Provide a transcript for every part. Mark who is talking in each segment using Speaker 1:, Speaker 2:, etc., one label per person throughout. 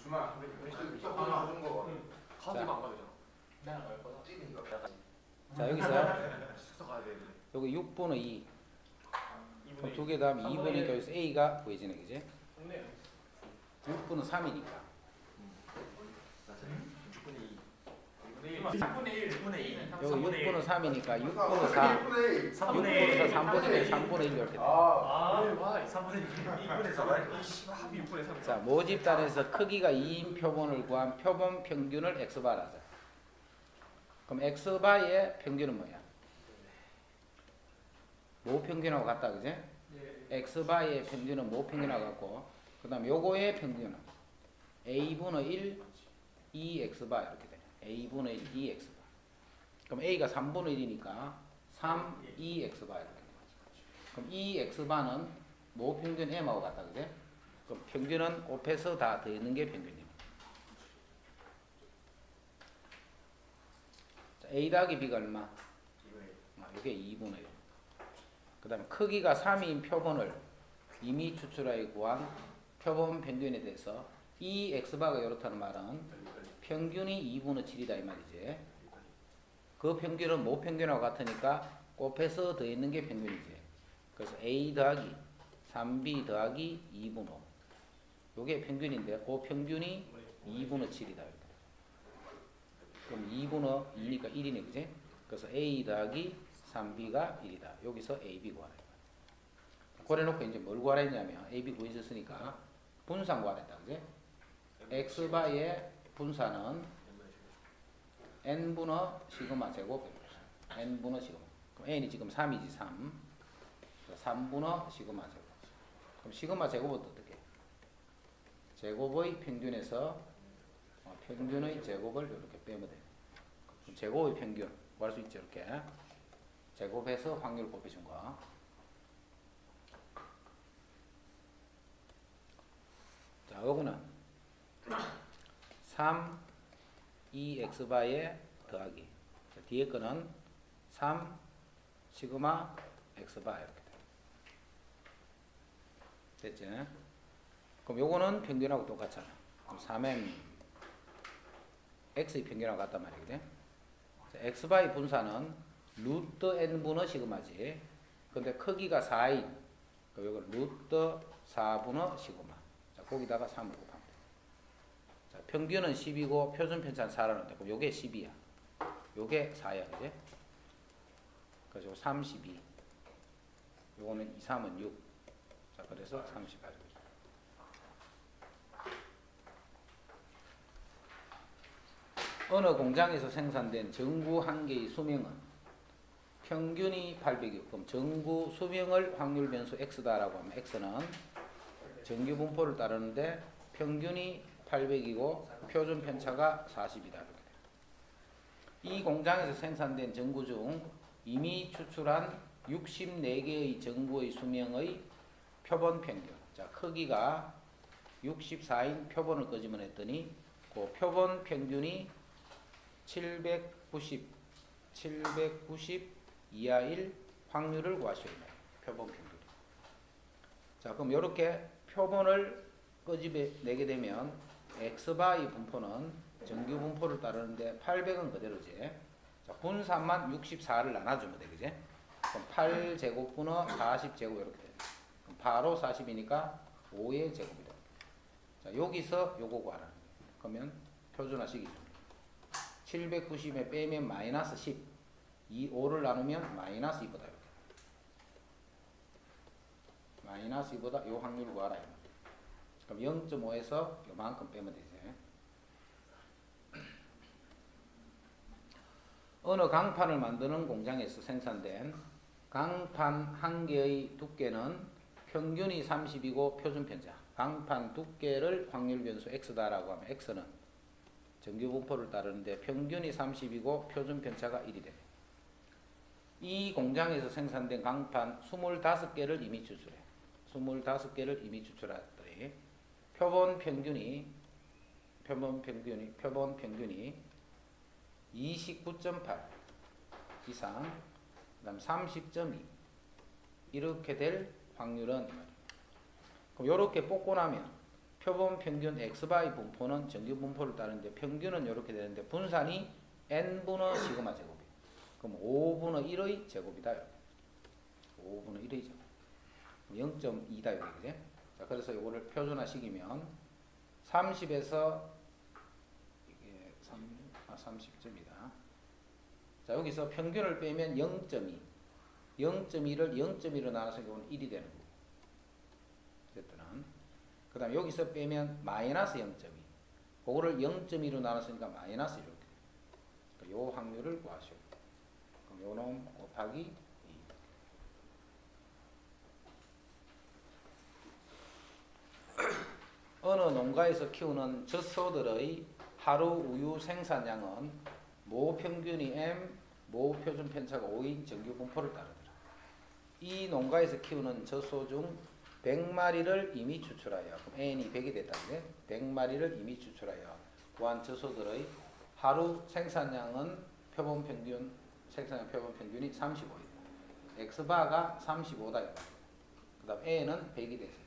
Speaker 1: 주말
Speaker 2: 하나 하는 거.
Speaker 1: 가지가 안 가잖아. 내가 갈 거다.
Speaker 2: 찌는 거.
Speaker 3: 자 여기서
Speaker 1: 숙소 가야 되는데.
Speaker 3: 여기 6분의 2 그럼
Speaker 1: 2분의
Speaker 3: 두 개 다음에 2분이니까 여기서 A가 구해지네 그지?
Speaker 1: 좋네요.
Speaker 3: 6분의 3이니까
Speaker 1: 6분의 1. 6분의 2.
Speaker 3: 여기 6분의 3이니까 6분의 4 6분의 4 3분의 1 3분의 1 이렇게 돼.
Speaker 1: 와, 3분의 2. 2분의 4. 이 합이 6분의 3.
Speaker 3: 자 모집단에서 크기가 2인 표본을 구한 표본 평균을 x바라 하자. 그럼 x바의 평균은 뭐야? 모 평균하고 같다 그지? x바의 평균은 모 평균하고 같고 그 다음 요거의 평균은 a분의 1 2x바 이렇게 되네. a분의 1 2x바. 그럼 a가 3분의 1이니까 3 2x바 이렇게 되는 거지. 그럼 2x바는 모 평균 m하고 같다 그지? 그럼 평균은 곱해서 다 더있는 게 평균입니다. 자, a 더하기 b가 얼마? 이게 2분의 1. 그 다음에 크기가 3인 표본을 이미 추출하여 구한 표본 평균에 대해서 이 x바가 이렇다는 말은 평균이 2분의 7이다 이 말이지. 그 평균은 모 평균하고 같으니까 곱해서 더있는 게 평균이지. 그래서 a 더하기 3b 더하기 2분의 5 요게 평균인데 그 평균이 2분의 7이다 이렇게. 그럼 2분의 2니까 1이네 그지? 그래서 a 더하기 3b가 1이다. 여기서 ab 구하라. 그래놓고 이제 뭘 구하라 했냐면 ab 구해줬으니까 분산 구하라 했다 그지? x바의 분산은 n분의 시그마 제곱 n분의 시그마. 그럼 n이 지금 3이지 3. 3분의 시그마 제곱. 그럼 시그마 제곱은 어떻게? 제곱의 평균에서 평균의 제곱을 이렇게 빼면 돼요. 그럼 제곱의 평균 구할 수 있죠 이렇게. 제곱해서 확률 곱해준 거. 자, 요거는 3, 2x바의 더하기. 자, 뒤에 거는 3, 시그마 x바 이렇게 돼. 됐지? 그럼 요거는 평균하고 똑같잖아. 그럼 3m x의 평균하고 같단 말이거든. x바의 분산은 루트 n분의 시그마지. 근데 크기가 4인. 그럼 요거 루트 4분의 시그마. 자, 거기다가 3을 곱하면 돼. 자, 평균은 10이고 표준 편차는 4라는데 그럼 요게 10이야. 요게 4야. 그지? 그래서 32. 요거는 2, 3은 6. 자, 그래서 38. 어느 공장에서 생산된 전구 한 개의 수명은 평균이 800이고 그럼 전구 수명을 확률 변수 x다라고 하면 x는 정규 분포를 따르는데 평균이 800이고 표준 편차가 40이다. 이렇게. 이 공장에서 생산된 전구 중 이미 추출한 64개의 전구의 수명의 표본 평균. 자, 크기가 64인 표본을 끄집어냈더니 그 표본 평균이 790 이하일 확률을 구하셔야 돼요. 표본 평균. 자, 그럼 이렇게 표본을 끄집어내게 되면 x바의 분포는 정규 분포를 따르는데 800은 그대로지. 자, 분산만 64를 나눠주면 돼, 그지? 그럼 8제곱분의 40제곱 이렇게 돼. 그럼 바로 40이니까 5의 제곱이다. 자, 여기서 요거 구하라. 그러면 표준화식이죠. 790에 빼면 마이너스 10. 이 5를 나누면 마이너스 2보다 이렇게. 마이너스 2보다 요 확률을 구하라. 그럼 0.5에서 요만큼 빼면 되지. 어느 강판을 만드는 공장에서 생산된 강판 한 개의 두께는 평균이 30이고 표준 편차. 강판 두께를 확률 변수 x다라고 하면 x는 정규 분포를 따르는데 평균이 30이고 표준 편차가 1이 돼. 이 공장에서 생산된 강판 25개를 이미 추출해. 25개를 이미 추출했더니 표본 평균이 29.8 이상, 그다음 30.2 이렇게 될 확률은 그럼 이렇게 뽑고 나면 표본 평균 x바의 분포는 정규 분포를 따르는데 평균은 이렇게 되는데 분산이 n분의 시그마 제곱이에요. 그럼 5분의 1의 제곱이다. 5분의 1의 제곱. 0.2다 여기 그지? 자, 그래서 이거를 표준화시키면 30에서 이게 30점이다. 자, 여기서 평균을 빼면 0.2. 0.2를 0.1로 나눠서 이건 1이 되는 거고. 어쨌든 그 다음에 여기서 빼면 마이너스 0.2. 그거를 0.2로 나눴으니까 마이너스 이렇게. 그러니까 요 확률을 구하시오. 그럼 요 놈 곱하기 2. 어느 농가에서 키우는 젖소들의 하루 우유 생산량은 모 평균이 m, 모 표준 편차가 5인 정규 분포를 따르더라. 이 농가에서 키우는 젖소 중 100마리를 이미 추출하여, 그럼 n이 100이 됐다는데 100마리를 이미 추출하여 구한 젖소들의 하루 생산량은 표본 평균, 생산량 표본 평균이 35이다. x바가 35다. 그 다음 n은 100이 됐을 때.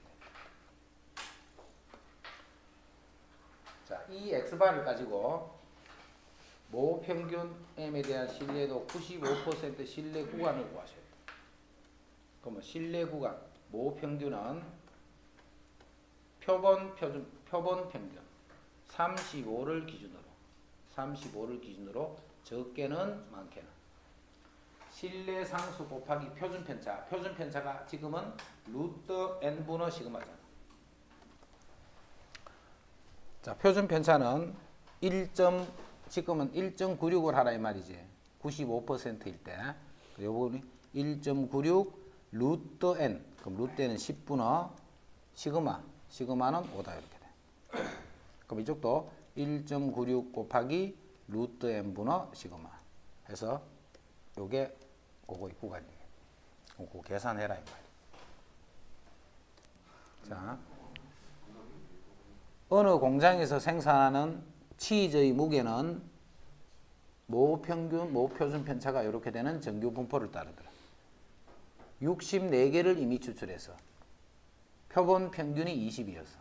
Speaker 3: 자, 이 x바를 가지고 모 평균 m에 대한 신뢰도 95% 신뢰 구간을 구하셔야 돼요. 그러면 신뢰 구간 모 평균은 표본 평균 35를 기준으로 적게는 많게는 신뢰 상수 곱하기 표준 편차가 지금은 루트 n분의 시그마잖아. 자, 표준 편차는 지금은 1.96을 하라 이 말이지. 95%일 때. 요 부분이 1.96 루트 n. 그럼 루트 n은 10분의 시그마. 시그마는 5다 이렇게 돼. 그럼 이쪽도 1.96 곱하기 루트 n분의 시그마. 해서 요게 그거 구간이에요. 그거 계산해라 이 말이야. 자. 어느 공장에서 생산하는 치즈의 무게는 모 평균, 모 표준 편차가 이렇게 되는 정규 분포를 따르더라. 64개를 이미 추출해서 표본 평균이 20이었어.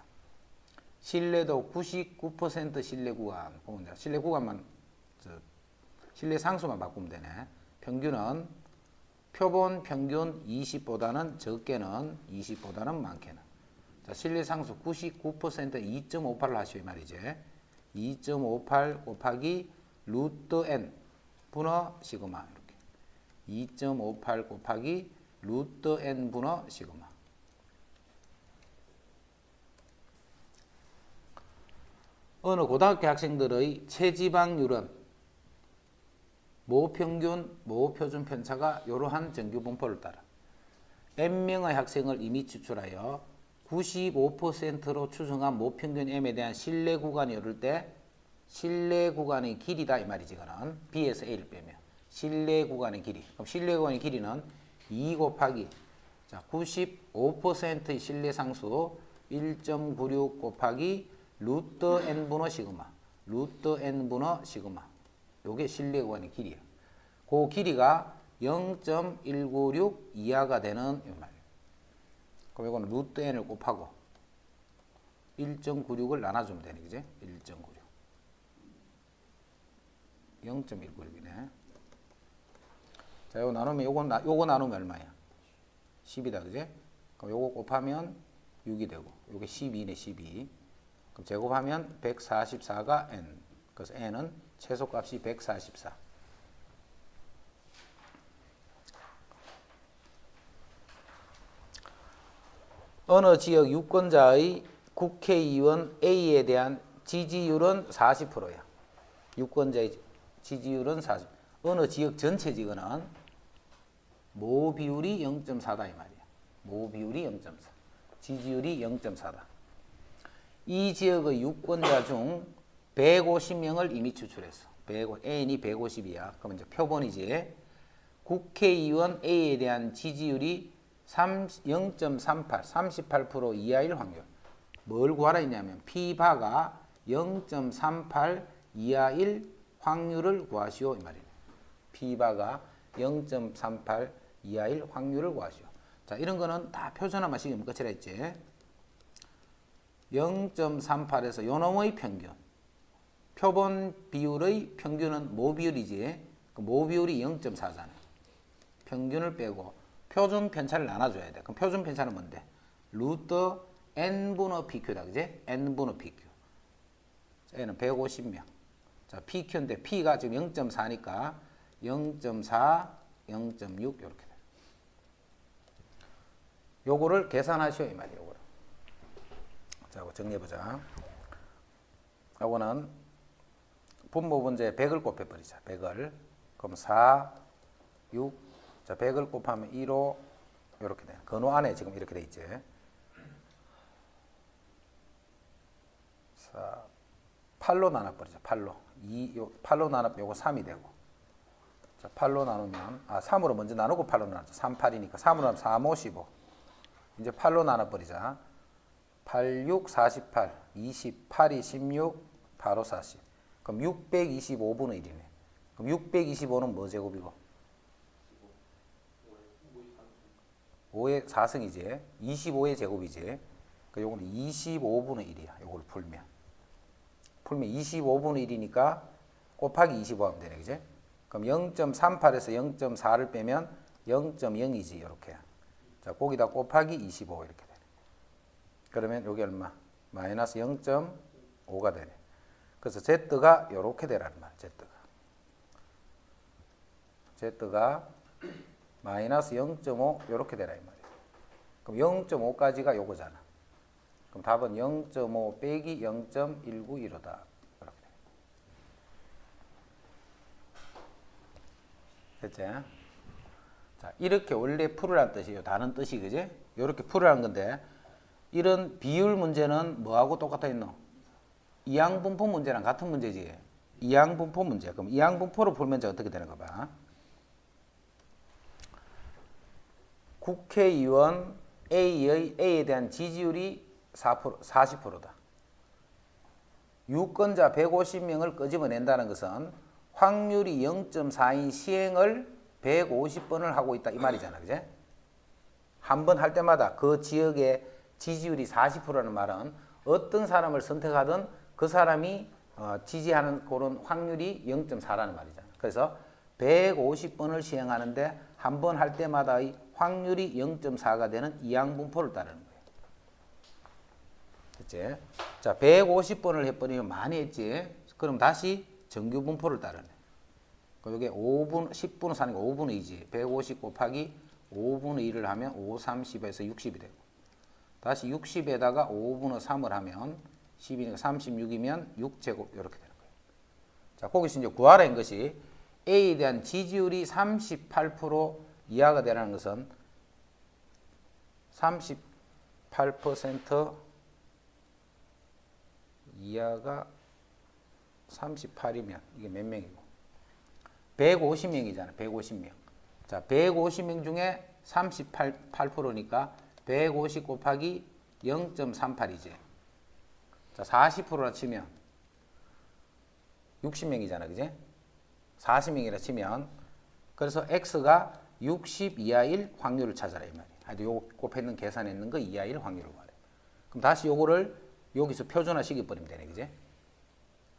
Speaker 3: 신뢰도 99% 신뢰 구간 보면 돼. 신뢰 구간만 신뢰 상수만 바꾸면 되네. 평균은 표본 평균 20보다는 적게는 20보다는 많게는. 자, 신뢰 상수 99% 2.58을 하시오 이 말이지. 2.58 곱하기 루트 n 분의 시그마 이렇게. 2.58 곱하기 루트 n 분의 시그마. 어느 고등학교 학생들의 체지방률은 모 평균, 모 표준 편차가 이러한 정규 분포를 따라 n명의 학생을 이미 추출하여 95%로 추정한 모 평균 m에 대한 신뢰 구간이 오를 때 신뢰 구간의 길이다 이 말이지. 이거는 b에서 a를 빼면 신뢰 구간의 길이. 그럼 신뢰 구간의 길이는 2 곱하기 자 95%의 신뢰 상수 1.96 곱하기 루트 n분의 시그마. 루트 n분의 시그마. 요게 신뢰 구간의 길이야. 그 길이가 0.196 이하가 되는 이 말이에요. 그럼 이거는 루트 n을 곱하고 1.96을 나눠주면 되네, 그지? 1.96. 0.196이네. 자, 요거 나누면 요거 나누면 얼마야? 10이다, 그지? 그럼 요거 곱하면 6이 되고, 요게 12네, 12. 그럼 제곱하면 144가 n. 그래서 n은 최소값이 144. 어느 지역 유권자의 국회의원 A에 대한 지지율은 40%야. 유권자의 지지율은 40%. 어느 지역 전체 지역은 모 비율이 0.4다 이 말이야. 모 비율이 0.4. 지지율이 0.4다. 이 지역의 유권자 중 150명을 이미 추출했어. N이 150이야. 그럼 이제 표본이지. 국회의원 A에 대한 지지율이 0.38, 38% 이하일 확률. 뭘 구하라 했냐면 P바가 0.38 이하일 확률을 구하시오 이 말이에요. P바가 0.38 이하일 확률을 구하시오. 자, 이런 거는 다 표준화만 시키면 끝이라 했지. 0.38에서 요놈의 평균. 표본 비율의 평균은 모 비율이지. 그 모 비율이 0.4잖아. 평균을 빼고 표준 편차를 나눠줘야 돼. 그럼 표준 편차는 뭔데? 루트 n분의 pq다. 그지? n분의 pq. 얘는 150명. 자, pq인데 p가 지금 0.4니까 0.4, 0.6 이렇게 돼. 요거를 계산하시오 이 말이에요. 요거를. 자, 이거 정리해보자. 요거는 분모 문제에 100을 곱해버리자. 100을. 그럼 4, 6. 자, 100을 곱하면 1호 이렇게 돼. 근호 안에 지금 이렇게 돼 있지. 4, 8로 나눠버리자. 8로. 8로 나눠 요거 3이 되고. 자, 8로 나누면 3으로 먼저 나누고 8로 나누자. 3, 8이니까 3으로 나누면 3, 5, 15. 이제 8로 나눠버리자. 8, 6, 48. 28이 16, 8, 5, 40. 그럼 625분의 1이네. 그럼 625는 뭐 제곱이고? 5의 4승이지. 25의 제곱이지. 그러니까 요거는 25분의 1이야. 요걸 풀면 25분의 1이니까 곱하기 25 하면 되네. 그지? 그럼 0.38에서 0.4를 빼면 0.0이지. 이렇게. 자, 거기다 곱하기 25 이렇게 되네. 그러면 요게 얼마? 마이너스 0.5가 되네. 그래서 Z가 요렇게 되라는 말. Z가 마이너스 0.5 요렇게 되라 이 말이에요. 그럼 0.5까지가 요거잖아. 그럼 답은 0.5 빼기 0.191호다. 이렇게 돼. 됐지? 자, 이렇게 원래 풀으라는 뜻이에요. 다른 뜻이, 그지? 이렇게 풀으라는 건데, 이런 비율 문제는 뭐하고 똑같아 있노? 이항분포 문제랑 같은 문제지. 이항분포 문제. 그럼 이항분포로 풀면 이제 어떻게 되는 거 봐. 국회의원 A에 대한 지지율이 40%다. 유권자 150명을 끄집어낸다는 것은 확률이 0.4인 시행을 150번을 하고 있다 이 말이잖아. 그제? 한 번 할 때마다 그 지역의 지지율이 40%라는 말은 어떤 사람을 선택하든 그 사람이 지지하는 그런 확률이 0.4라는 말이잖아. 그래서 150번을 시행하는데 한 번 할 때마다의 확률이 0.4가 되는 이항분포를 따르는 거예요. 됐지? 자, 150번을 해버리면 많이 했지? 그럼 다시 정규분포를 따르네. 이게 5분, 10분의 4니까 5분의 2지. 150 곱하기 5분의 2를 하면 5, 30에서 60이 되고. 다시 60에다가 5분의 3을 하면 10이니까 36이면 6제곱 이렇게 되는 거예요. 자, 거기서 이제 구하라는 것이 A에 대한 지지율이 38% 이하가 되라는 것은 38% 이하가 38이면 이게 몇 명이고 150명이잖아. 150명. 자, 150명 중에 38%니까 150 곱하기 0.38이지. 자, 40%라 치면 60명이잖아. 그지? 40명이라 치면 그래서 X가 60 이하일 확률을 찾아라 이 말이야. 하여튼 요거 곱했는 계산했는 거 이하일 확률을 말해. 그럼 다시 요거를 여기서 표준화 시켜버리면 되네. 그지?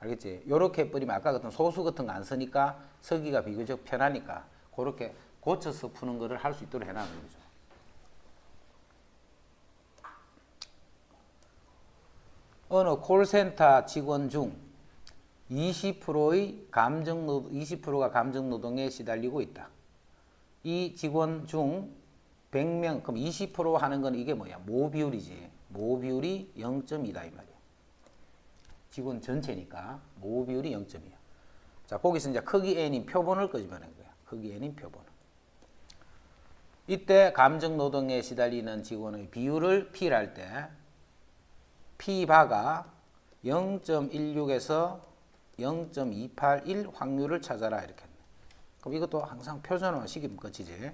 Speaker 3: 알겠지? 요렇게 해버리면 아까 같은 소수 같은 거 안 쓰니까 쓰기가 비교적 편하니까 그렇게 고쳐서 푸는 거를 할 수 있도록 해놔는 거죠. 어느 콜센터 직원 중 20%의 20%가 감정노동에 시달리고 있다. 이 직원 중 100명, 그럼 20% 하는 건 이게 뭐야? 모비율이지. 모비율이 0.2다 이 말이야. 직원 전체니까 모비율이 0.2야. 자, 거기서 이제 크기 n인 표본을 끄집어낸 거야. 크기 n인 표본. 이때 감정노동에 시달리는 직원의 비율을 P를 할 때 P바가 0.16에서 0.281 확률을 찾아라 이렇게 했네. 그럼 이것도 항상 표준화 시키면 끝이지.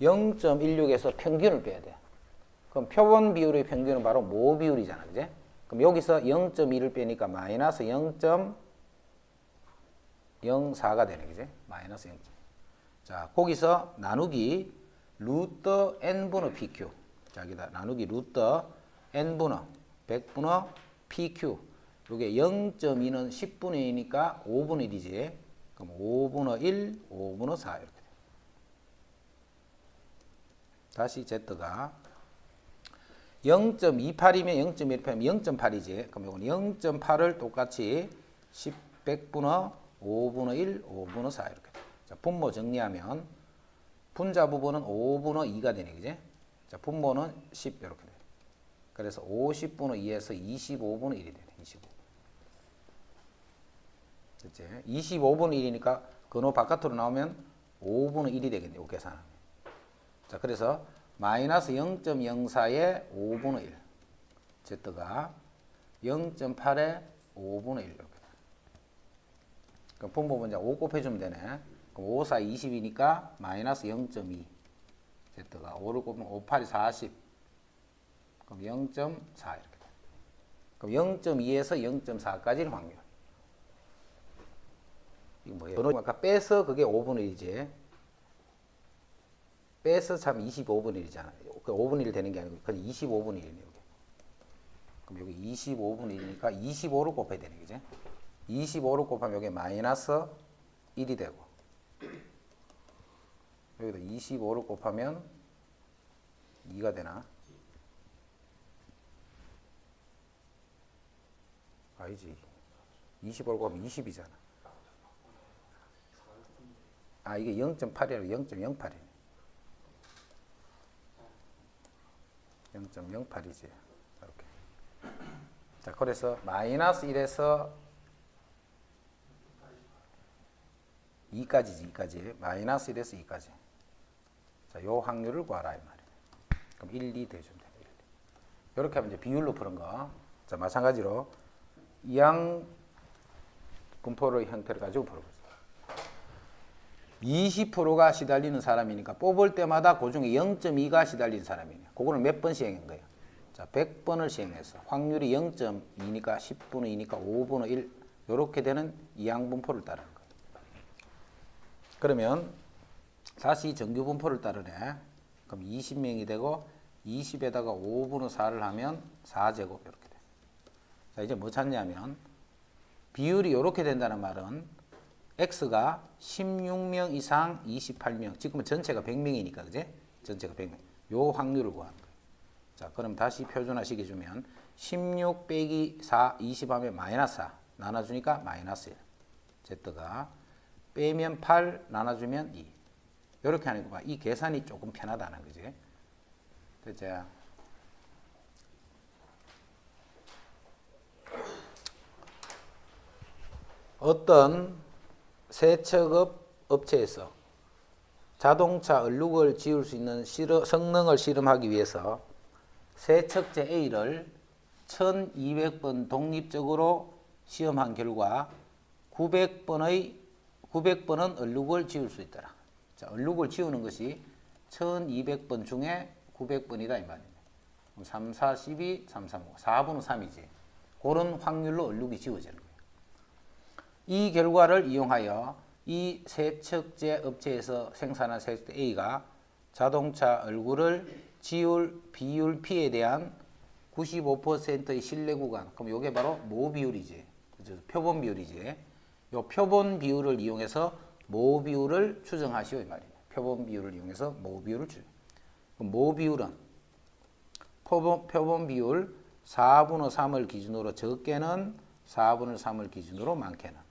Speaker 3: 0.16에서 평균을 빼야 돼. 그럼 표본 비율의 평균은 바로 모 비율이잖아. 그지? 그럼 여기서 0.2를 빼니까 마이너스 0.04가 되네. 그지? 마이너스 0. 자, 거기서 나누기 루트 n분의 pq. 자, 여기다 나누기 루트 n분의 100분의 PQ. 요게 0.2는 10분의 2니까 5분의 1이지. 그럼 5분의 1, 5분의 4 이렇게 돼. 다시 Z가 0.28이면 0.18이면 0.8이지. 그럼 요건 0.8을 똑같이 100분의 5분의 1, 5분의 4 이렇게 돼. 자, 분모 정리하면 분자 부분은 5분의 2가 되네, 그지? 자, 분모는 10 이렇게 돼. 그래서 50분의 2에서 25분의 1이 되네. 25. 됐지? 25분의 1이니까 근호 바깥으로 나오면 5분의 1이 되겠네. 요 계산하면. 자, 그래서 마이너스 0.04에 5분의 1. Z가 0.8에 5분의 1 이렇게 돼. 그럼 분모 문제 5 곱해주면 되네. 그럼 5, 4, 20이니까 마이너스 0.2. Z가 5를 곱하면 5, 8이 40. 그럼 0.4 이렇게 돼. 그럼 0.2에서 0.4까지는 확률. 이거 뭐예요? 아까 빼서 그게 5분의 1이지. 빼서 참 25분의 1이잖아. 그 5분의 1 되는 게 아니고 그건 25분의 1이네. 여기. 그럼 여기 25분의 1이니까 25를 곱해야 되네. 그지? 25를 곱하면 여기 마이너스 1이 되고 여기다 25를 곱하면 2가 되나? 아니지. 25를 곱하면 20이잖아. 아, 이게 0.8이라고 0.08이네. 0.08이지. 이렇게. 자, 그래서 마이너스 1에서 2까지지, 2까지. 마이너스 1에서 2까지. 자, 요 확률을 구하라, 이 말이에요. 그럼 1, 2 대주면 돼요. 1, 2. 이렇게 하면 이제 비율로 푸는 거. 자, 마찬가지로 이항 분포의 형태를 가지고 풀어보죠. 20%가 시달리는 사람이니까 뽑을 때마다 그 중에 0.2가 시달리는 사람이네. 그거는 몇 번 시행한 거예요? 자, 100번을 시행했어. 확률이 0.2니까 10분의 2니까 5분의 1 이렇게 되는 이항 분포를 따르는 거예요. 그러면 다시 정규 분포를 따르네. 그럼 20명이 되고 20에다가 5분의 4를 하면 4제곱 이렇게 돼. 자, 이제 뭐 찾냐면 비율이 이렇게 된다는 말은 X가 16명 이상 28명. 지금은 전체가 100명이니까, 그제? 전체가 100명. 요 확률을 구하는 거예요. 자, 그럼 다시 표준화 시켜주면 16 빼기 4, 20 하면 마이너스 4. 나눠주니까 마이너스 1. Z가 빼면 8, 나눠주면 2. 이렇게 하는 거 봐. 이 계산이 조금 편하다는 거지. 됐지? 어떤 세척업 업체에서 자동차 얼룩을 지울 수 있는 성능을 실험하기 위해서 세척제 A를 1200번 독립적으로 시험한 결과 900번은 얼룩을 지울 수 있더라. 자, 얼룩을 지우는 것이 1200번 중에 900번이다 이 말이네. 3, 4, 12, 3, 3, 5. 4분의 3이지. 그런 확률로 얼룩이 지워지는 거예요. 이 결과를 이용하여 이 세척제 업체에서 생산한 세척제 A가 자동차 얼굴을 지울 비율 P에 대한 95%의 신뢰 구간. 그럼 이게 바로 모 비율이지. 그죠? 표본 비율이지. 요 표본 비율을 이용해서 모 비율을 추정하시오 이 말이에요. 표본 비율을 이용해서 모 비율을 추정. 그럼 모 비율은 표본 비율 4분의 3을 기준으로 적게는 4분의 3을 기준으로 많게는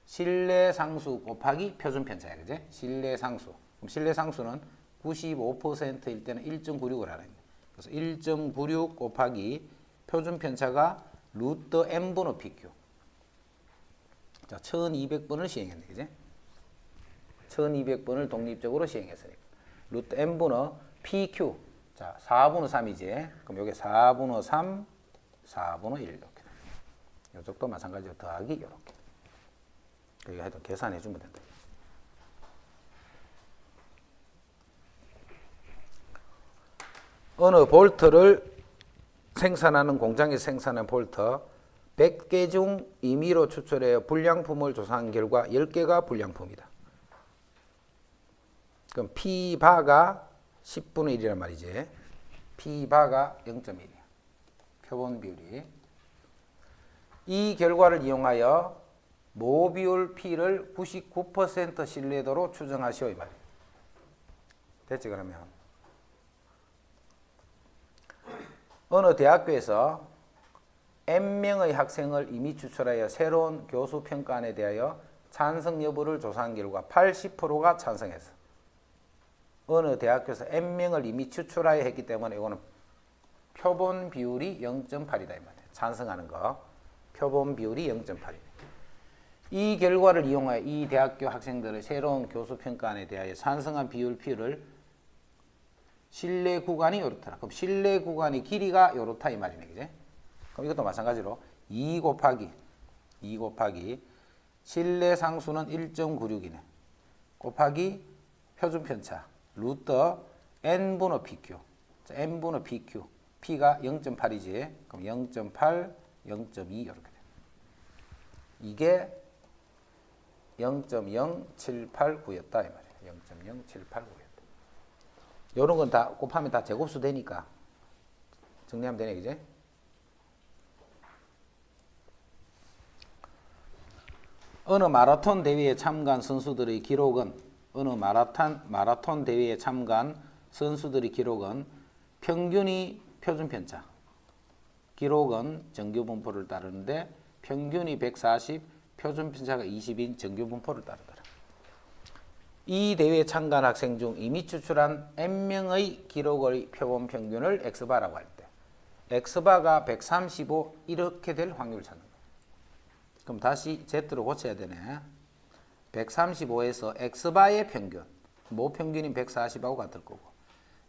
Speaker 3: 신뢰 상수 곱하기 표준 편차야, 그제? 신뢰 상수. 그럼 신뢰 상수는 95%일 때는 1.96을 하는 거예요. 그래서 1.96 곱하기 표준 편차가 루트 n분의 PQ. 자, 1200번을 시행했네, 그제? 1200번을 독립적으로 시행했으니까. 루트 n분의 PQ. 자, 4분의 3이지. 그럼 여기 4분의 3, 4분의 1 이렇게. 이쪽도 마찬가지로 더하기 이렇게. 여기 하여튼 계산해 주면 된다. 어느 볼트를 생산하는 공장에서 생산한 볼트 100개 중 임의로 추출해 불량품을 조사한 결과 10개가 불량품이다. 그럼 P바가 10분의 1이란 말이지. P바가 0.1이야. 표본 비율이. 이 결과를 이용하여 모 비율 P를 99% 신뢰도로 추정하시오 이 말이에요. 됐지 그러면? 어느 대학교에서 N명의 학생을 임의 추출하여 새로운 교수 평가안에 대하여 찬성 여부를 조사한 결과 80%가 찬성했어. 어느 대학교에서 N명을 임의 추출하여 했기 때문에 이거는 표본 비율이 0.8이다 이 말이에요. 찬성하는 거. 표본 비율이 0.8이네. 이 결과를 이용하여 이 대학교 학생들의 새로운 교수 평가안에 대하여 찬성한 비율 P를 신뢰 구간이 요렇다. 그럼 신뢰 구간의 길이가 요렇다 이 말이네. 그지? 그럼 이것도 마찬가지로 2 곱하기 신뢰 상수는 1.96이네. 곱하기 표준 편차 루트 n분의 pq. 자, n분의 pq. p가 0.8이지. 그럼 0.8, 0.2 이렇게 돼. 이게 0.0789였다 이 말이에요. 0.0789였다. 요런 건 다 곱하면 다 제곱수 되니까 정리하면 되네, 그지? 어느 마라톤 대회에 참가한 선수들의 기록은 평균이 표준 편차, 기록은 정규 분포를 따르는데 평균이 140, 표준 편차가 20인 정규 분포를 따르더라. 이 대회에 참가한 학생 중 이미 추출한 N명의 기록의 표본 평균을 X바라고 할 때 X바가 135 이렇게 될 확률을 찾는 거야. 그럼 다시 Z로 고쳐야 되네. 135에서 X바의 평균, 모 평균인 140하고 같을 거고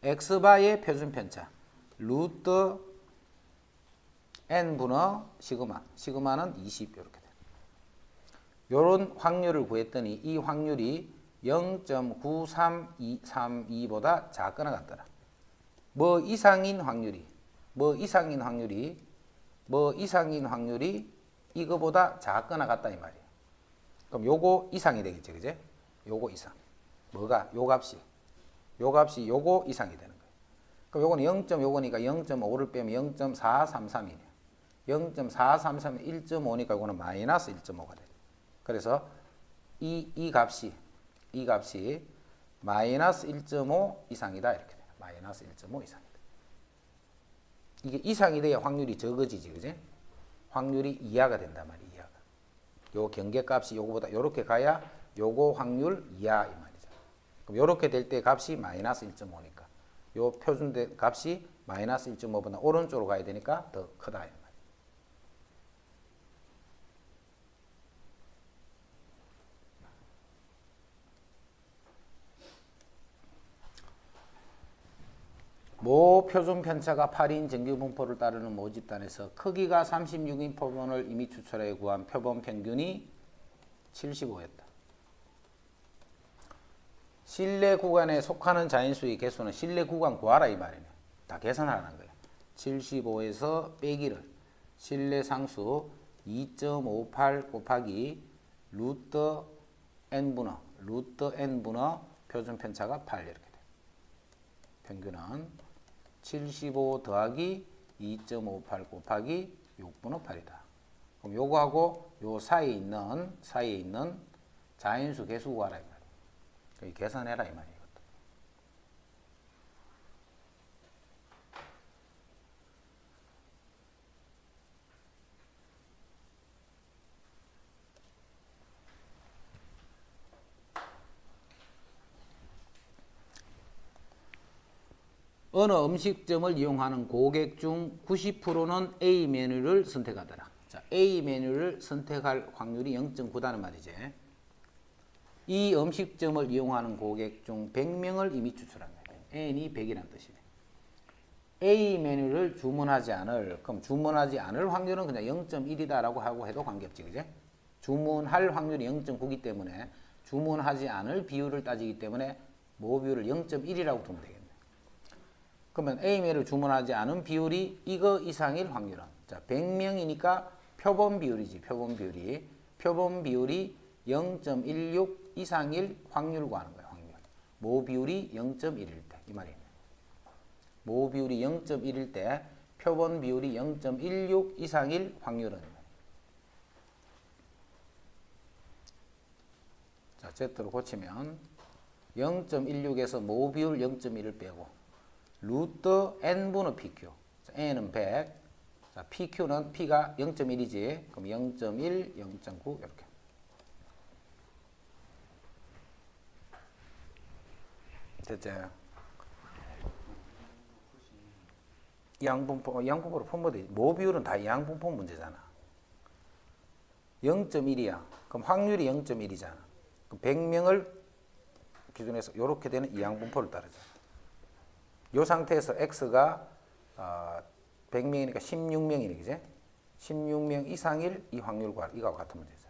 Speaker 3: X바의 표준 편차 루트 N분의 시그마는 20 이렇게 돼. 요런 확률을 구했더니 이 확률이 0.9332보다 작거나 같더라. 뭐 이상인 확률이 이거보다 작거나 같다 이 말이에요. 그럼 요거 이상이 되겠지, 그제? 요거 이상. 뭐가? 요 값이 요거 이상이 되는 거예요. 그럼 요거는 0.요거니까 0.5를 빼면 0.433이네요. 0.433이 1.5니까 요거는 마이너스 1.5가 돼요. 그래서 이 값이 마이너스 1.5 이상이다 이렇게 돼요. 마이너스 1.5 이상이다. 이게 이상이 돼야 확률이 적어지지, 그지? 확률이 이하가 된단 말이야, 이하가. 요 경계값이 요거보다 요렇게 가야 요거 확률 이하 이 말이죠. 그럼 요렇게 될 때 값이 마이너스 1.5니까 요 표준된 값이 마이너스 1.5보다 오른쪽으로 가야 되니까 더 크다 이 말이야. 모 표준 편차가 8인 정규 분포를 따르는 모집단에서 크기가 36인 표본을 이미 추출해 구한 표본 평균이 75였다. 신뢰 구간에 속하는 자인수의 개수는 신뢰 구간 구하라 이 말이네. 다 계산하라는 거야. 75에서 빼기를 신뢰 상수 2.58 곱하기 루트 n분의 표준 편차가 8 이렇게 돼. 평균은 75 더하기 2.58 곱하기 6분의 8이다. 그럼 요거하고 요 사이에 있는 자인수 개수 구하라 이 말이야. 계산해라 이 말이야. 이것도. 어느 음식점을 이용하는 고객 중 90%는 A 메뉴를 선택하더라. 자, A 메뉴를 선택할 확률이 0.9다는 말이지. 이 음식점을 이용하는 고객 중 100명을 이미 추출한다. N이 100이라는 뜻이네. A 메뉴를 주문하지 않을 확률은 그냥 0.1이다라고 하고 해도 관계없지, 그제? 주문할 확률이 0.9이기 때문에 주문하지 않을 비율을 따지기 때문에 모 비율을 0.1이라고 두면 되겠네. 그러면 A 메뉴를 주문하지 않은 비율이 이거 이상일 확률은, 자, 100명이니까 표본 비율이지. 표본 비율이 0.16 이상일 확률 구하는 거야. 확률. 모 비율이 0.1일 때 이 말이에요. 모 비율이 0.1일 때 표본 비율이 0.16 이상일 확률은. 자, Z로 고치면 0.16에서 모 비율 0.1을 빼고 루트 n분의 PQ. 자, n은 100. 자, PQ는 P가 0.1이지. 그럼 0.1, 0.9 이렇게. 됐죠? 양분포로 푼 거지. 모 비율은 다 양분포 문제잖아. 0.1이야. 그럼 확률이 0.1이잖아. 그럼 100명을 기준해서 이렇게 되는 이양분포를 따르죠. 이 상태에서 X가 100명이니까 16명이네, 그지? 16명 이상일 이 확률과 이거와 같은 문제죠.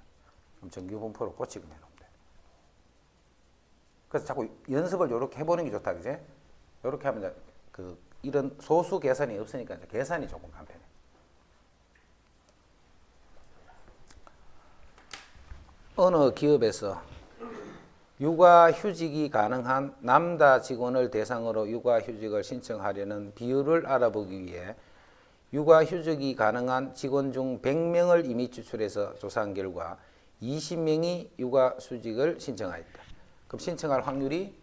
Speaker 3: 그럼 정규분포로 고치고 내놓으면 돼. 그래서 자꾸 연습을 이렇게 해보는 게 좋다, 그지? 이렇게 하면 이제 이런 소수 계산이 없으니까 이제 계산이 조금 간편해. 어느 기업에서 육아휴직이 가능한 남자 직원을 대상으로 육아휴직을 신청하려는 비율을 알아보기 위해 육아휴직이 가능한 직원 중 100명을 이미 추출해서 조사한 결과 20명이 육아휴직을 신청하였다. 그럼 신청할 확률이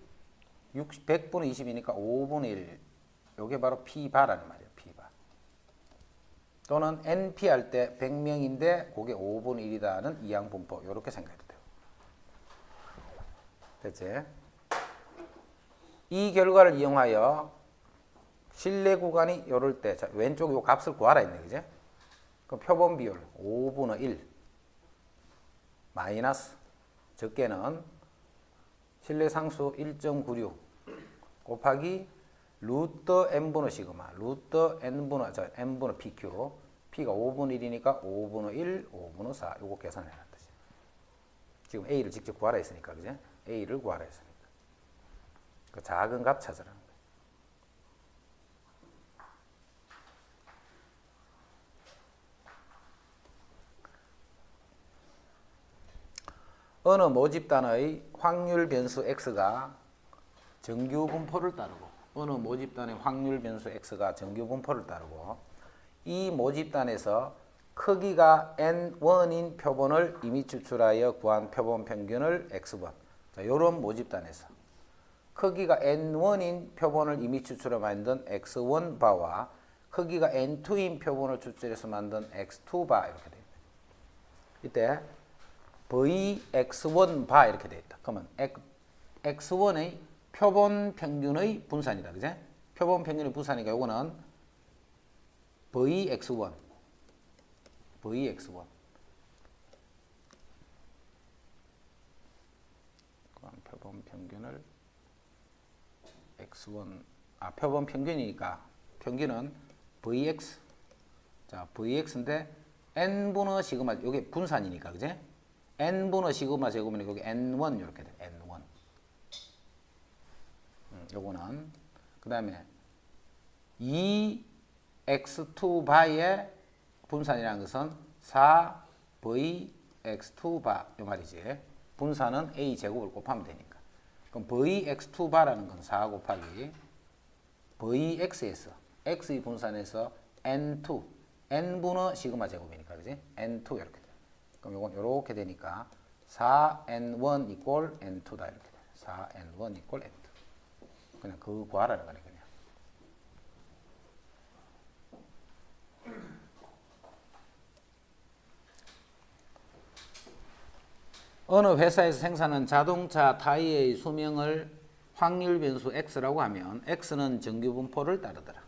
Speaker 3: 100분의 20이니까 5분의 1. 이게 바로 P바라는 말이에요. P바. 또는 NP 할 때 100명인데 그게 5분의 1이다는 이양분포. 이렇게 생각해도 돼요. 됐지? 이 결과를 이용하여 신뢰 구간이 요럴 때, 자, 왼쪽 요 값을 구하라 했네, 그지? 그럼 표본 비율 5분의 1 마이너스 적게는 신뢰 상수 1.96 곱하기 루트 n분의 시그마, 루트 n분의 PQ, P가 5분의 1이니까 5분의 1, 5분의 4 요거 계산해 놨듯이. 지금 A를 직접 구하라 했으니까, 그지? A를 구하라 했으니까. 그 작은 값 찾으라는 거예요. 어느 모집단의 확률 변수 X가 정규 분포를 따르고 어느 모집단의 확률 변수 X가 정규 분포를 따르고 이 모집단에서 크기가 N1인 표본을 이미 추출하여 구한 표본 평균을 X번. 자, 요런 모집단에서 크기가 N1인 표본을 이미 추출해 만든 X1 바와 크기가 N2인 표본을 추출해서 만든 X2 바 이렇게 됩니다. 이때 VX1 바 이렇게 되어 있다. 그러면 X1의 표본 평균의 분산이다. 그제? 표본 평균의 분산이니까 요거는 VX1. 그럼 표본 평균을 X1 표본 평균이니까 평균은 VX. 자, VX인데 N분의 시그마 요게 분산이니까 그제? N분의 시그마 제곱이니까 여기 N1 이렇게 돼. N1. 요거는 그다음에 2x2 바의 분산이라는 것은 4vx2 바 이 말이지. 분산은 a 제곱을 곱하면 되니까. 그럼 vx2 바라는 건 4 곱하기 vx에서 x의 분산에서 n2 n분의 시그마 제곱이니까 그지? n2 이렇게 돼. 그럼 요건 요렇게 되니까 4n1 이꼴 n2다 이렇게 돼. 4n1 이꼴 n2. 그냥 그거 구하라는 거네, 그냥. 어느 회사에서 생산한 자동차 타이어의 수명을 확률 변수 X라고 하면 X는 정규 분포를 따르더라.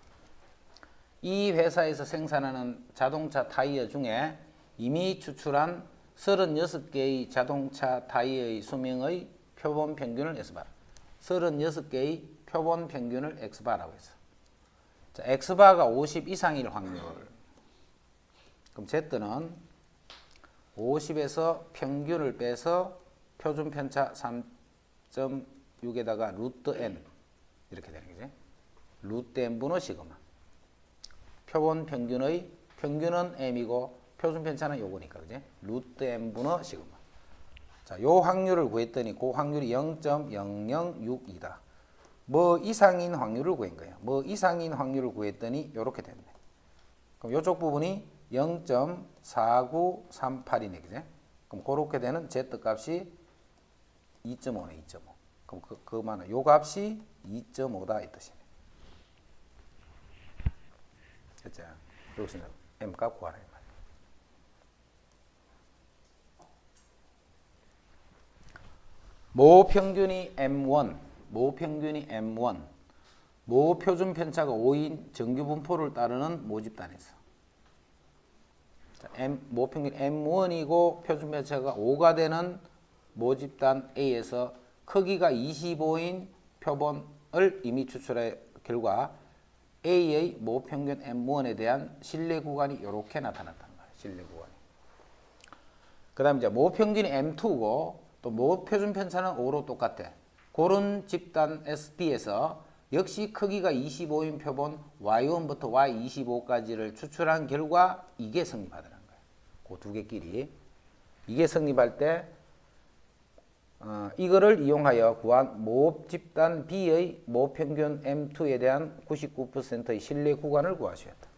Speaker 3: 이 회사에서 생산하는 자동차 타이어 중에 이미 추출한 36개의 자동차 타이어의 수명의 표본 평균을 X바라. 36개의 표본 평균을 X바라고 했어. 자, X바가 50 이상일 확률. 그럼 Z는 50에서 평균을 빼서 표준 편차 3.6에다가 루트 n 이렇게 되는 거지. 루트 n분의 시그마. 표본 평균의 평균은 m이고 표준 편차는 요거니까 그지? 루트 n분의 시그마. 자, 요 확률을 구했더니 그 확률이 0.0062다. 뭐 이상인 확률을 구한 거예요. 뭐 이상인 확률을 구했더니 요렇게 됐네. 그럼 이쪽 부분이 0.4938이네, 그제? 그럼 그렇게 되는 z 값이 2.5네, 2.5. 그럼 그만은 요 값이 2.5다 이 뜻이네. 됐죠? 여기서 m 값 구하라 이 말이야. 모 평균이 m1, 모 평균이 m1, 모 표준 편차가 5인 정규 분포를 따르는 모집단에서 모 평균 m1이고 표준 편차가 5가 되는 모집단 A에서 크기가 25인 표본을 이미 추출한 결과 A의 모 평균 m1에 대한 신뢰 구간이 이렇게 나타났다는 거예요. 신뢰 구간이. 그 다음에 이제 모 평균이 m2고 또 모 표준 편차는 5로 똑같아. 그런 집단 SD에서 역시 크기가 25인 표본 Y1부터 Y25까지를 추출한 결과 이게 성립하더라는 거예요. 그 두 개끼리. 이게 성립할 때 이거를 이용하여 구한 모 집단 B의 모 평균 M2에 대한 99%의 신뢰 구간을 구하셔야 돼.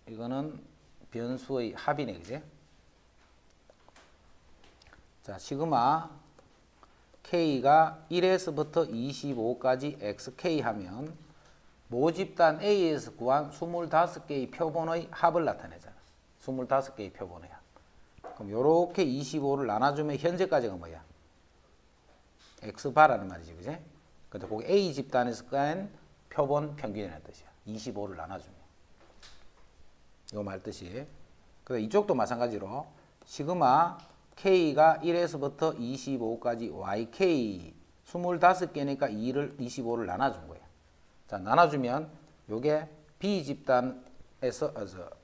Speaker 3: 이거는 변수의 합이네, 그지? 자, 시그마 K가 1에서부터 25까지 XK 하면 모집단 A에서 구한 25개의 표본의 합을 나타내잖아. 25개의 표본의 합. 그럼 요렇게 25를 나눠주면 현재까지가 뭐야? X바라는 말이지, 그지? 근데 거기 A 집단에서 깐 표본 평균이라는 뜻이야. 25를 나눠주면. 이거 말 뜻이. 그래 이쪽도 마찬가지로 시그마 K가 1에서부터 25까지 YK 25개니까 25를 나눠준 거야. 자, 나눠주면 요게 B 집단에서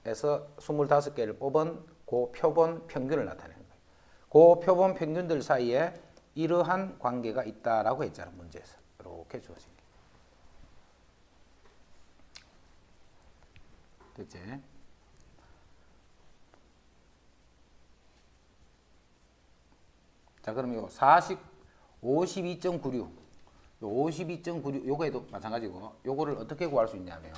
Speaker 3: 25개를 뽑은 그 표본 평균을 나타내는 거예요. 그 표본 평균들 사이에 이러한 관계가 있다라고 했잖아, 문제에서. 이렇게 주어진 게. 됐지? 자, 그럼 요 52.96. 요 52.96 요거에도 마찬가지고 요거를 어떻게 구할 수 있냐면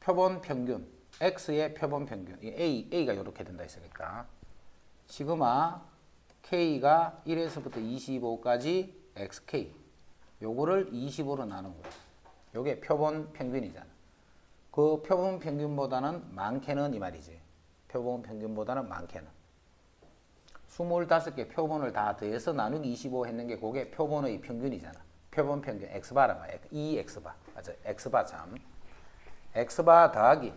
Speaker 3: 표본 평균 X의 표본 평균 A가 이렇게 된다 했으니까 시그마 K가 1에서부터 25까지 XK 요거를 25로 나눈 거예요. 요게 표본 평균이잖아. 그 표본 평균보다는 많게는 이 말이지. 표본 평균보다는 많게는 25개 표본을 다 더해서 나누기 25 했는 게 그게 표본의 평균이잖아. 표본 평균 X바란 말이야. 이 X바. 맞아. X바 참. X바 더하기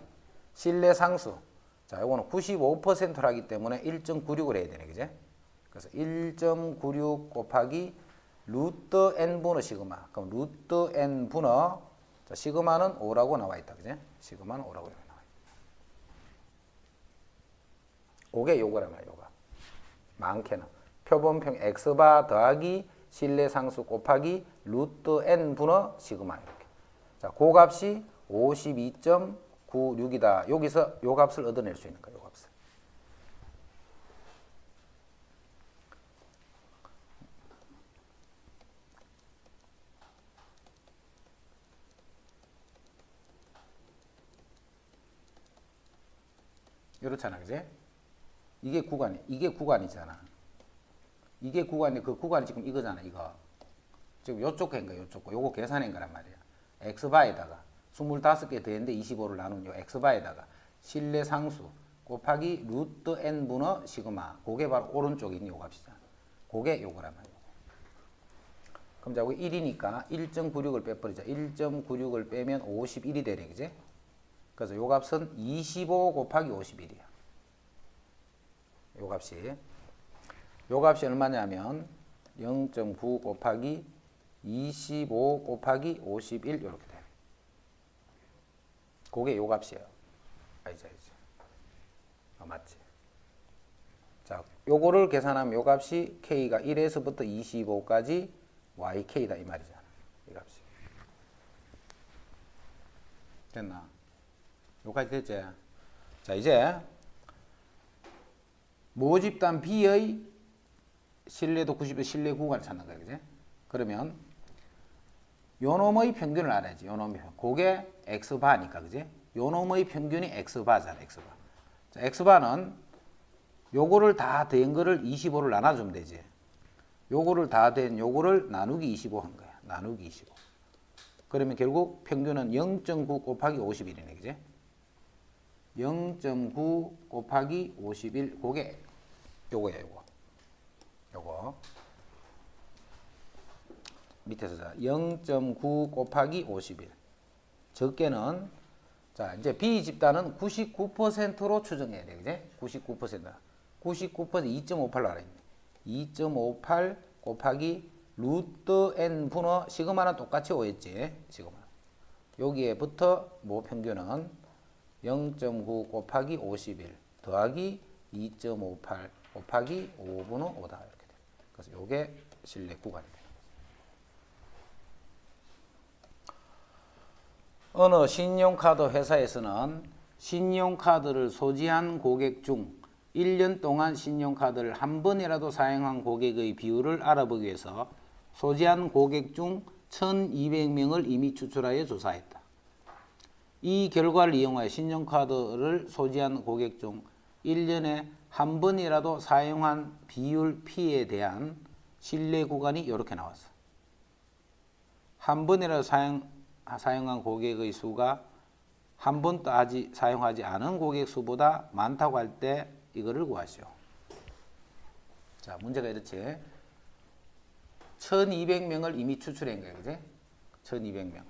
Speaker 3: 신뢰 상수. 자, 요거는 95%라기 때문에 1.96을 해야 되네. 그제? 그래서 1.96 곱하기 루트 n분의 시그마. 그럼 루트 n분의 자, 시그마는 5라고 나와 있다. 그제? 시그마는 5라고 나와 있다. 그게 요거란 말이야. 요거. 많게는 표본 평 X바 더하기 신뢰 상수 곱하기 루트 n분의 시그마 이렇게. 자, 그 값이 52.96이다. 여기서 요 값을 얻어낼 수 있는 거예요. 요 값을. 이렇잖아, 그제? 이게 구간이잖아. 이게 구간이 그 구간이 지금 이거잖아, 이거. 지금 요쪽 한 거야, 요쪽 거. 요거 계산한 거란 말이야. X바에다가 25개 더했는데 25를 나눈 요 X바에다가 신뢰 상수 곱하기 루트 n분의 시그마. 그게 바로 오른쪽에 있는 요 값이잖아. 그게 요거란 말이야. 그럼 자, 여기 1이니까 1.96을 빼버리자. 1.96을 빼면 51이 되네, 그지? 그래서 요 값은 25 곱하기 51이야. 요 값이 얼마냐면 0.9 곱하기 25 곱하기 51 이렇게 돼요. 그게 요 값이에요. 알지? 맞지? 자, 요거를 계산하면 요 값이 K가 1에서부터 25까지 YK다 이 말이잖아. 이 값이. 됐나? 요까지 됐지? 자, 이제 모집단 B의 신뢰도 90의 신뢰 구간을 찾는 거야, 그지? 그러면 요놈의 평균을 알아야지. 요놈의 평균. 그게 X바니까, 그지? 요놈의 평균이 X바잖아, X바. 자, X바는 요거를 다 된 거를 25를 나눠주면 되지. 요거를 다 된 요거를 나누기 25 한 거야. 나누기 25. 그러면 결국 평균은 0.9 곱하기 51이네, 그지? 0.9 곱하기 51, 그게 요거야, 요거. 밑에서 자, 0.9 곱하기 51. 적게는 자, 이제 B 집단은 99%로 추정해야 돼. 그지? 99%. 2.58로 알아있네. 2.58 곱하기 루트 n 분의 시그마는 똑같이 5였지. 시그마. 여기에부터 뭐 평균은 0.9 곱하기 51 더하기 2.58 곱하기 5분의 5다. 이렇게 돼. 그래서 요게 신뢰 구간이 돼. 어느 신용카드 회사에서는 신용카드를 소지한 고객 중 1년 동안 신용카드를 한 번이라도 사용한 고객의 비율을 알아보기 위해서 소지한 고객 중 1200명을 이미 추출하여 조사했다. 이 결과를 이용하여 신용카드를 소지한 고객 중 1년에 한 번이라도 사용한 비율 P에 대한 신뢰 구간이 이렇게 나왔어. 한 번이라도 사용한 고객의 수가 한 번도 사용하지 않은 고객 수보다 많다고 할 때 이거를 구하시오. 자, 문제가 이렇지. 1200명을 이미 추출한 거예요. 그지? 1200명.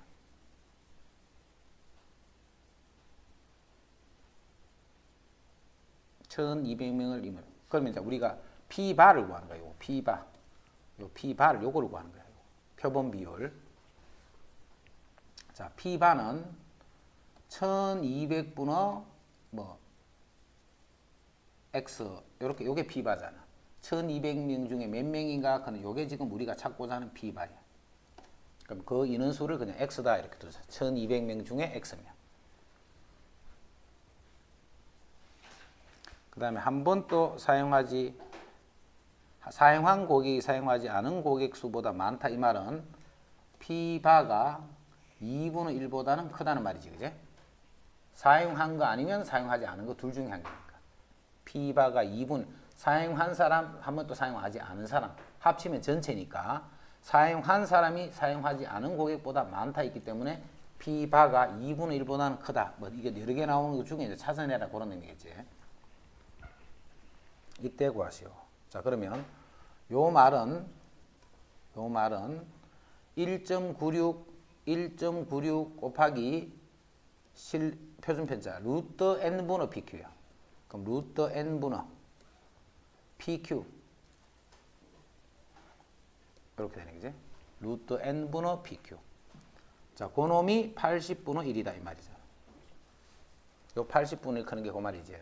Speaker 3: 그러면 이제 우리가 P바를 구하는 거예요. P바. 요 P바를 요거를 구하는 거예요. 표본 비율. 자, P바는 1200분의 뭐 X 요렇게 요게 P바잖아. 1200명 중에 몇 명인가 그는 요게 지금 우리가 찾고자 하는 P바야. 그럼 그 인원수를 그냥 X다 이렇게 두자. 1200명 중에 X명. 그 다음에 한 번도 사용한 고객이 사용하지 않은 고객 수보다 많다. 이 말은 P바가 2분의 1보다는 크다는 말이지. 그제? 사용한 거 아니면 사용하지 않은 거 둘 중에 한 개니까. P바가 2분, 사용한 사람, 한 번도 사용하지 않은 사람, 합치면 전체니까 사용한 사람이 사용하지 않은 고객보다 많다 있기 때문에 P바가 2분의 1보다는 크다. 뭐 이게 여러 개 나오는 것 중에 이제 찾아내라 그런 의미겠지. 이때 구하시오. 자, 그러면 요 말은 1.96 곱하기 표준편자 루트 n분의 PQ야. 그럼 루트 n분의 PQ 이렇게 되는 거지. 루트 n분의 PQ. 자, 그놈이 80분의 1이다 이 말이죠. 요 80분의 1 크는 게 그 말이지.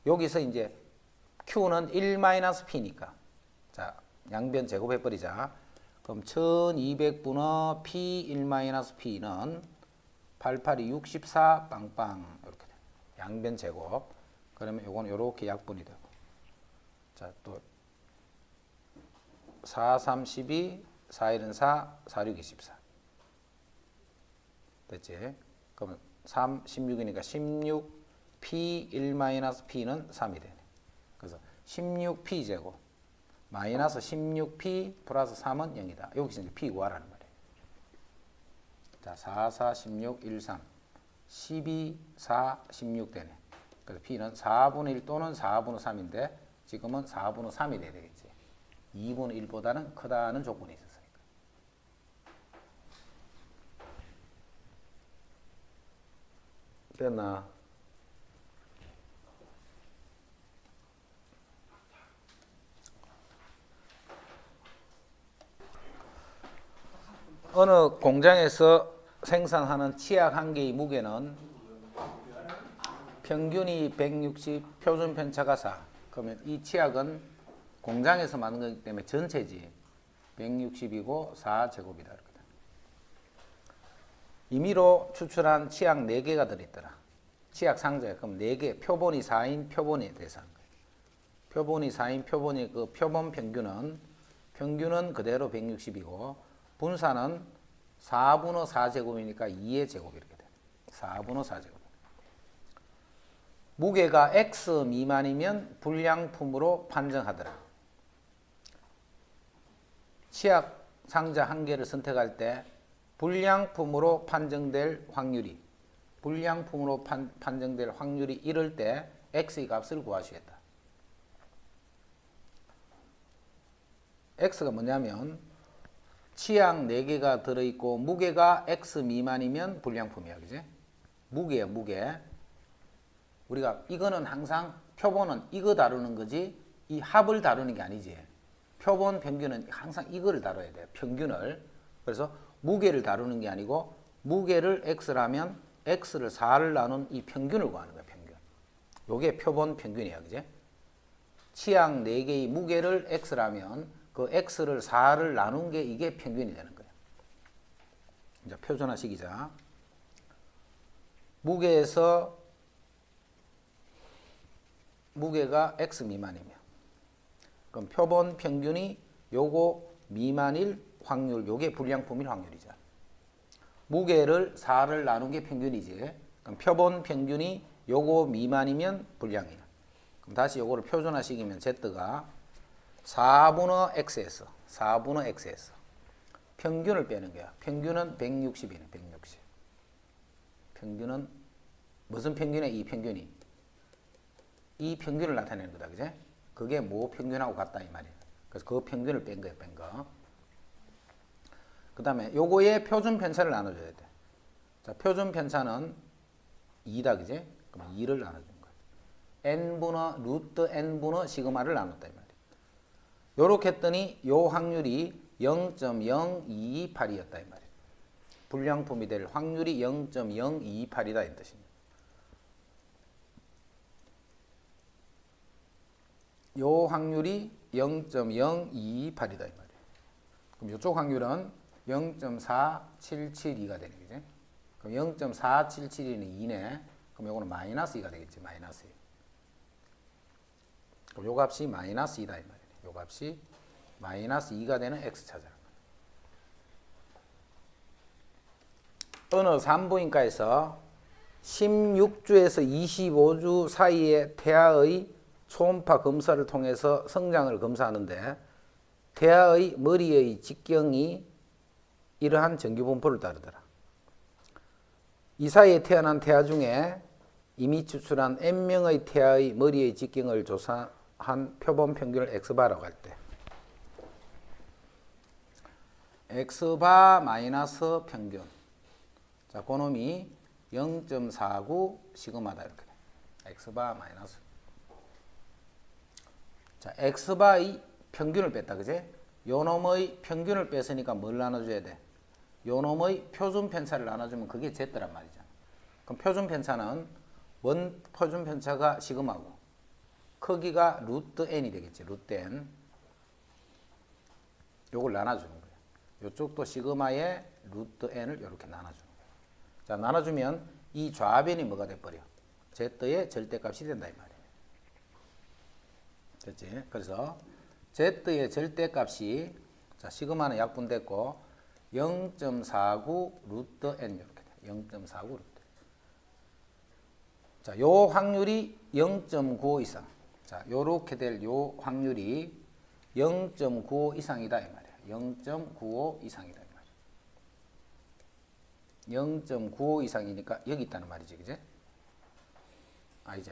Speaker 3: 여기서 이제 Q는 1-P니까. 자, 양변 제곱해버리자. 그럼 1200분의 P1-P는 88이 64 빵빵 이렇게 돼. 양변 제곱. 그러면 요건 요렇게 약분이 되고. 자, 또 4, 3, 12, 4, 1은 4, 4, 6, 24. 됐지? 그러면 3, 16이니까 16 P1-P는 3이 되네. 그래서 16P 제곱 마이너스 16P 플러스 3은 0이다. 여기서 이제 P 구하라는 말이에요. 자, 4, 4, 16, 1, 3 12, 4, 16 되네. 그래서 P는 4분의 1 또는 4분의 3인데 지금은 4분의 3이 돼야 되겠지. 2분의 1보다는 크다는 조건이 있었으니까. 됐나? 어느 공장에서 생산하는 치약 한 개의 무게는 평균이 160, 표준 편차가 4. 그러면 이 치약은 공장에서 만든 거기 때문에 전체지 160이고 4제곱이다. 이렇게. 임의로 추출한 치약 4개가 들어있더라. 치약 상자에 그럼 4개, 표본이 4인 표본에 대해서 한 거예요. 표본이 4인 표본이 그 표본 평균은 그대로 160이고 분산은 4분의 4제곱이니까 2의 제곱 이렇게 돼. 4분의 4제곱. 무게가 X 미만이면 불량품으로 판정하더라. 치약 상자 한 개를 선택할 때 불량품으로 판정될 확률이 판정될 확률이 이럴 때 X의 값을 구하시겠다. X가 뭐냐면 치약 4개가 들어있고 무게가 X 미만이면 불량품이야. 그지? 무게야, 무게. 우리가 이거는 항상 표본은 이거 다루는 거지 이 합을 다루는 게 아니지. 표본 평균은 항상 이거를 다뤄야 돼요. 평균을. 그래서 무게를 다루는 게 아니고 무게를 X라면 X를 4를 나눈 이 평균을 구하는 거야. 평균. 요게 표본 평균이야. 그지? 치약 4개의 무게를 X라면 그 X를 4를 나눈 게 이게 평균이 되는 거야. 이제 표준화 시키자. 무게가 X 미만이면 그럼 표본 평균이 요거 미만일 확률, 요게 불량품일 확률이죠. 무게를 4를 나눈 게 평균이지. 그럼 표본 평균이 요거 미만이면 불량이야. 그럼 다시 요거를 표준화 시키면 Z가 4분의 X에서 평균을 빼는 거야. 평균은 160이네. 160. 평균은 무슨 평균에 이 평균이? 이 평균을 나타내는 거다. 그지? 그게 뭐 평균하고 같다 이 말이야. 그래서 그 평균을 뺀 거야. 뺀 거. 그 다음에 요거의 표준 편차를 나눠줘야 돼. 자, 표준 편차는 2다. 그지? 그럼 2를 나눠주는 거야. n분의 루트 n분의 시그마를 나눴다 이 말이야. 요렇게 했더니 요 확률이 0.0228이었다 이 말이야. 불량품이 될 확률이 0.0228이다 이 뜻입니다. 요 확률이 0.028이다 이 말이에요. 그럼 이쪽 확률은 0.4772가 되는 거지. 그럼 0.477은 2네. 그럼 요거는 마이너스 2가 되겠지. 마이너스 2. 그럼 요 값이 마이너스 2다 이 말이에요. 요 값이 마이너스 2가 되는 x 찾아라. 어느 산부인과에서 16주에서 25주 사이의 태아의 초음파 검사를 통해서 성장을 검사하는데 태아의 머리의 직경이 이러한 정규분포를 따르더라. 이 사이에 태어난 태아 중에 이미 추출한 n명의 태아의 머리의 직경을 조사한 표본 평균을 x바라고 할 때 x바 마이너스 평균. 자, 그놈이 0.49 시그마다 이렇게 돼. x바 마이너스. 자, x바의 평균을 뺐다. 그제? 요놈의 평균을 뺐으니까 뭘 나눠줘야 돼? 요놈의 표준 편차를 나눠주면 그게 z란 말이잖아. 그럼 표준 편차는 원 표준 편차가 시그마고 크기가 루트 n이 되겠지. 루트 n. 요걸 나눠주는 거야. 요쪽도 시그마에 루트 n을 이렇게 나눠주는 거야. 자, 나눠주면 이 좌변이 뭐가 돼버려? z의 절대값이 된다 이 말이야. 됐지? 그래서 z의 절대값이 자, 시그마는 약분됐고 0.49 루트 n 이렇게 돼. 0.49 루트. 자, 요 확률이 0.95 이상. 자, 요렇게 될 요 확률이 0.95 이상이다 이 말이야. 0.95 이상이다 이 말이야. 0.95 이상이니까 여기 있다는 말이지. 그제? 알지?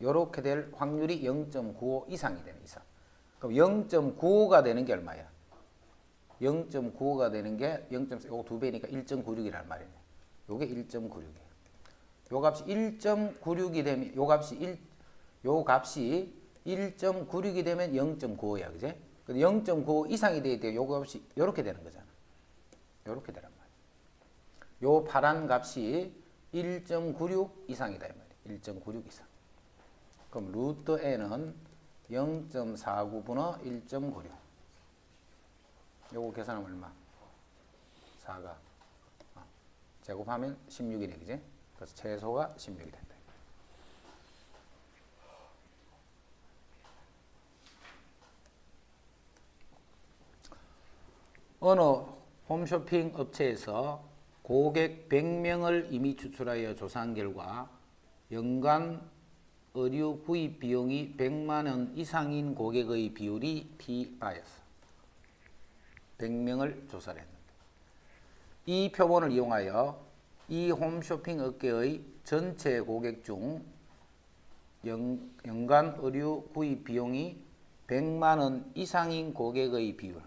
Speaker 3: 요렇게 될 확률이 0.95 이상이 되는 이상. 그럼 0.95가 되는 게 얼마야? 0.95가 되는 게 0.4, 2배니까 1.96이란 말이네. 요게 1.96이에요. 요 값이 1.96이 되면 요 값이 1.96이 되면 0.95야. 그제? 0.95 이상이 돼야 돼. 요 값이 요렇게 되는 거잖아. 요렇게 되란 말이야. 요 파란 값이 1.96 이상이다 이 말이야. 1.96 이상. 그럼 루트 n은 0.49분의 1.96. 요거 계산하면 얼마? 4가 제곱하면 16이네. 그지? 그래서 최소가 16이 된다. 어느 홈쇼핑 업체에서 고객 100명을 이미 추출하여 조사한 결과 연간 의류 구입 비용이 100만 원 이상인 고객의 비율이 P바였어. 100명을 조사를 했는데 이 표본을 이용하여 이 홈쇼핑 업계의 전체 고객 중 연간 의류 구입 비용이 100만 원 이상인 고객의 비율,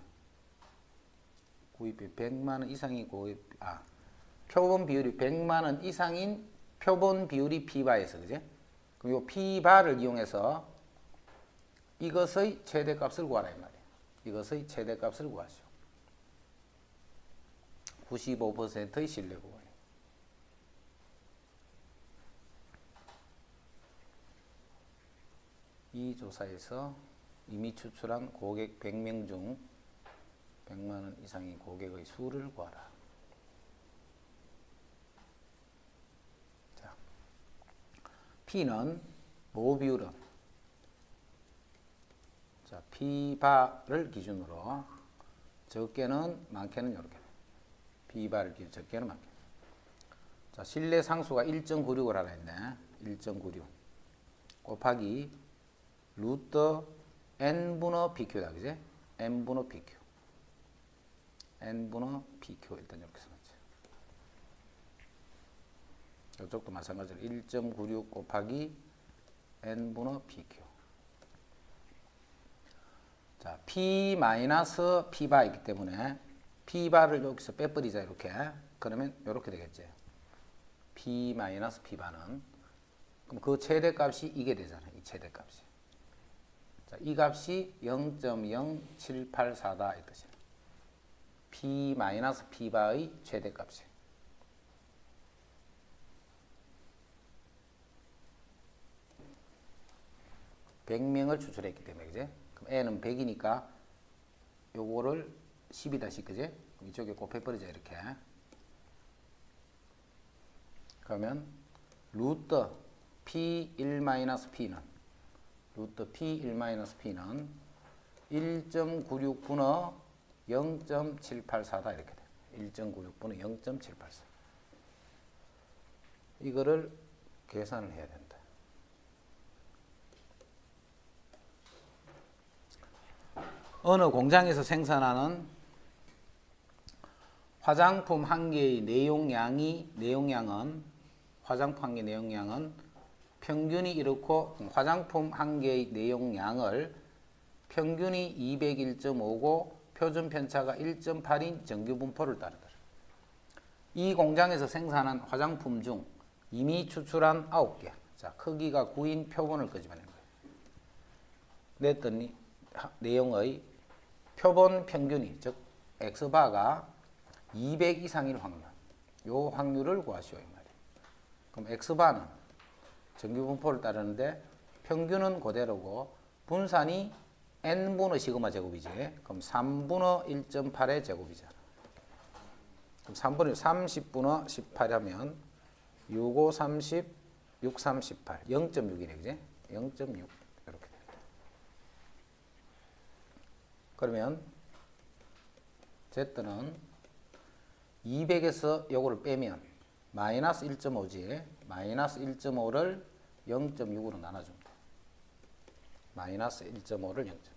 Speaker 3: 구입비 100만 원 이상인 고객, 표본 비율이 100만 원 이상인 표본 비율이 P바에서, 그제? 그럼 이 P바를 이용해서 이것의 최대값을 구하라 이 말이에요. 이것의 최대값을 구하시오. 95%의 신뢰 구간이에요. 이 조사에서 이미 추출한 고객 100명 중 100만 원 이상인 고객의 수를 구하라. 자, P는 모 비율은, 자, P바를 기준으로 적게는 많게는 이렇게 P바를 기준 적게는 많게. 자, 신뢰 상수가 1.96을 하라 했네. 1.96 곱하기 루트 n분의 PQ다, 그제? n분의 PQ. n분의 PQ 일단 이렇게 써놓지. 이쪽도 마찬가지로 1.96 곱하기 n분의 PQ. 자, P 마이너스 P바이기 때문에 P바를 여기서 빼버리자 이렇게. 그러면 이렇게 되겠지. P 마이너스 P바는 그럼 그 최대값이 이게 되잖아. 이 최대값이. 자, 이 값이 0.0784다 이 뜻이야. P 마이너스 P바의 최대값이. (100명을) 추출했기 때문에, 그제? 그럼 n은 100이니까 요거를 10이다 씩, 그제? 그럼 이쪽에 곱해버리자 이렇게. 그러면 루트 P1-P는 루트 P1-P는 1.96분의 0.784다 이렇게 돼. 1.96분의 0.784. 이거를 계산을 해야 된다. 어느 공장에서 생산하는 화장품 한 개의 내용량은 화장품 한 개 내용량은 평균이 이렇고 화장품 한 개의 내용량을 평균이 201.5고 표준 편차가 1.8인 정규 분포를 따르더라. 이 공장에서 생산한 화장품 중 이미 추출한 9개. 자, 크기가 9인 표본을 끄집어낸 거예요. 냈더니 내용의 표본 평균이, 즉 X바가 200 이상일 확률. 요 확률을 구하시오 이 말이에요. 그럼 X바는 정규 분포를 따르는데 평균은 그대로고 분산이 n분의 시그마 제곱이지. 그럼 3분의 1.8의 제곱이잖아. 그럼 3분의 30분의 18 하면 6, 5, 30, 6, 3, 18. 0.6이네, 그지? 0.6. 이렇게 됩니다. 그러면 Z는 200에서 요거를 빼면 마이너스 1.5지. 마이너스 1.5를 0.6으로 나눠주면 돼. 마이너스 1.5를 0.6.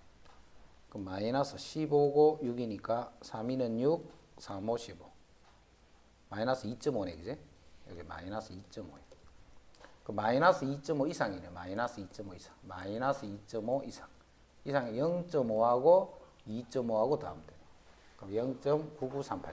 Speaker 3: 그럼 마이너스 15고 6이니까 3, 2는 6, 3, 5, 15. 마이너스 2.5네, 그지? 여기 마이너스 2.5. 그 마이너스 2.5 이상이네. 마이너스 2.5 이상. 마이너스 2.5 이상. 이상이 0.5하고 2.5하고 더하면 돼. 그럼 0.9938.